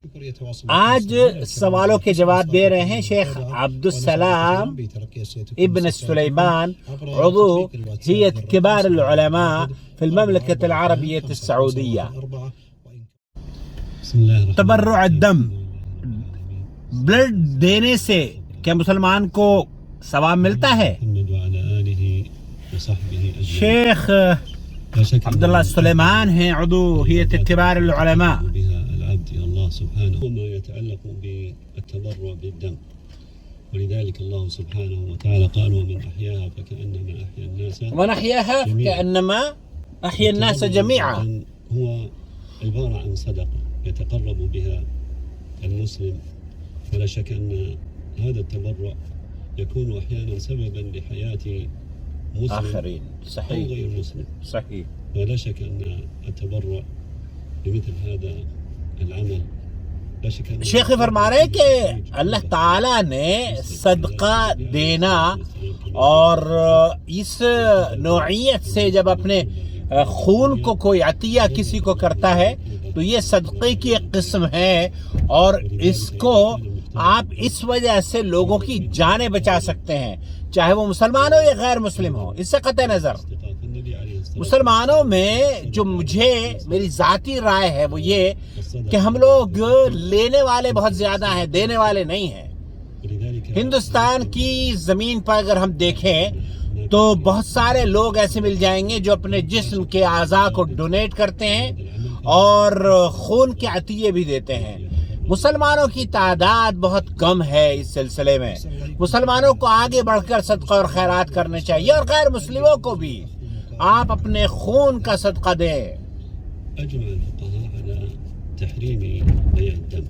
آج سوالوں کے جواب دے رہے ہیں شیخ عبدالسلام ابن سلیمان عضو هيئة كبار العلماء في المملكة العربية السعودية. تبرع الدم، بلڈ دینے سے کیا مسلمان کو ثواب ملتا ہے؟ شیخ عبداللہ سلیمان ہیں عضو هيئة كبار العلماء. الله سبحانه وما يتعلق بالتبرع بالدم، ولذلك الله سبحانه وتعالى قال ومن أحياها فكأنما أحيا الناس ومن أحياها كأنما أحيا الناس جميعا. هو عبارة عن صدقة يتقرب بها المسلم، ولا شك أن هذا التبرع يكون أحيانا سببا لحياة مسلم آخرين. صحيح. أو غير مسلم. صحيح. ولا شك أن التبرع بمثل هذا العمل شیخ فرما رہے ہیں کہ اللہ تعالیٰ نے صدقہ دینا اور اس نوعیت سے جب اپنے خون کو کوئی عطیہ کسی کو کرتا ہے تو یہ صدقے کی ایک قسم ہے، اور اس کو آپ اس وجہ سے لوگوں کی جانیں بچا سکتے ہیں، چاہے وہ مسلمان ہو یا غیر مسلم ہو. اس سے قطع نظر مسلمانوں میں جو میری ذاتی رائے ہے وہ یہ کہ ہم لوگ لینے والے بہت زیادہ ہیں، دینے والے نہیں ہیں. ہندوستان کی زمین پر اگر ہم دیکھیں تو بہت سارے لوگ ایسے مل جائیں گے جو اپنے جسم کے اعضاء کو ڈونیٹ کرتے ہیں اور خون کے عطیے بھی دیتے ہیں. مسلمانوں کی تعداد بہت کم ہے اس سلسلے میں. مسلمانوں کو آگے بڑھ کر صدقہ اور خیرات کرنے چاہیے، اور غیر مسلموں کو بھی آپ اپنے خون کا صدقہ دیں. أجمع الفقهاء على تحريم بيع الدم.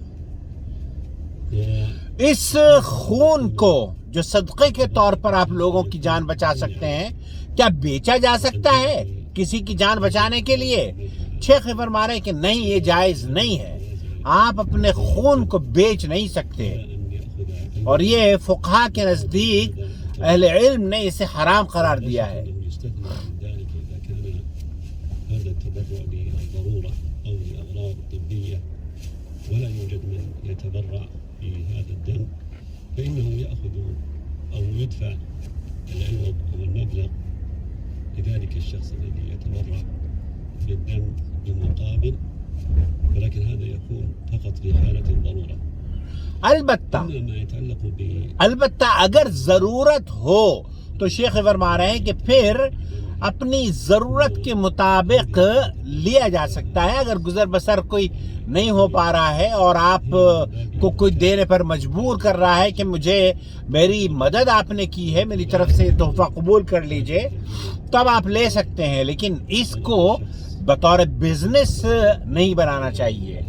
اس خون کو جو صدقے کے طور پر آپ لوگوں کی جان بچا سکتے ہیں، کیا بیچا جا سکتا ہے کسی کی جان بچانے کے لیے؟ شیخ فرما رہے ہیں کہ نہیں، یہ جائز نہیں ہے. آپ اپنے خون کو بیچ نہیں سکتے، اور یہ فقہاء کے نزدیک اہل علم نے اسے حرام قرار دیا ہے. هذا التبرع للضرورة أو لأغراض طبية ولا يوجد من يتبرع بهذا الدم، فإنه يأخذ أو يدفع العوض أو المبلغ لذلك الشخص الذي يتبرع بالدم بالمقابل، ولكن هذا يكون فقط في حالة الضرورة. البتہ اگر ضرورت ہو تو شیخ فرما رہے ہیں کہ پھر اپنی ضرورت کے مطابق لیا جا سکتا ہے. اگر گزر بسر کوئی نہیں ہو پا رہا ہے اور آپ کو کوئی دینے پر مجبور کر رہا ہے کہ میری مدد آپ نے کی ہے، میری طرف سے تحفہ قبول کر لیجئے، تب آپ لے سکتے ہیں، لیکن اس کو بطور بزنس نہیں بنانا چاہیے.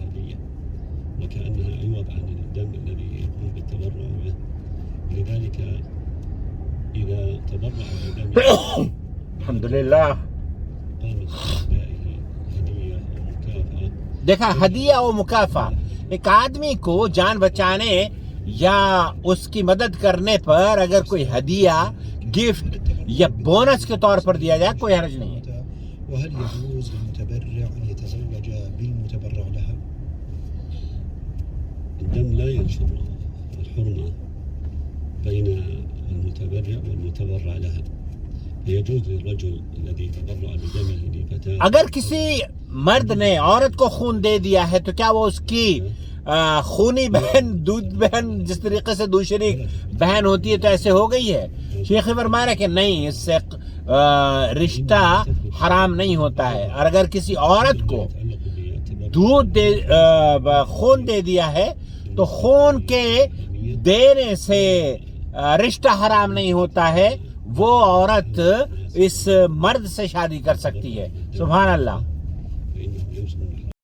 الحمدللہ. دیکھا، ہدیہ و مکافہ ایک آدمی کو جان بچانے یا اس کی مدد کرنے پر اگر کوئی ہدیہ، گفٹ یا بونس کے طور پر دیا جائے کوئی حرج نہیں ہے. وهل يجوز للمتبرع أن يتزوج بالمتبرع لها؟ الدم لا ينشر الحرمة بين المتبرع والمتبرع لها، يجوز للرجل الذي تبرع بدمه لفتاة. اگر کسی مرد نے عورت کو خون دے دیا ہے تو کیا وہ اس کی خونی بہن، دودھ بہن، جس طریقے سے دوسری بہن ہوتی ہے تو ایسے ہو گئی ہے؟ شیخ فرما رہے کہ نہیں، اس سے رشتہ حرام نہیں ہوتا ہے. اور اگر کسی عورت کو خون دے دیا ہے تو خون کے دینے سے رشتہ حرام نہیں ہوتا ہے، وہ عورت اس مرد سے شادی کر سکتی ہے. سبحان اللہ.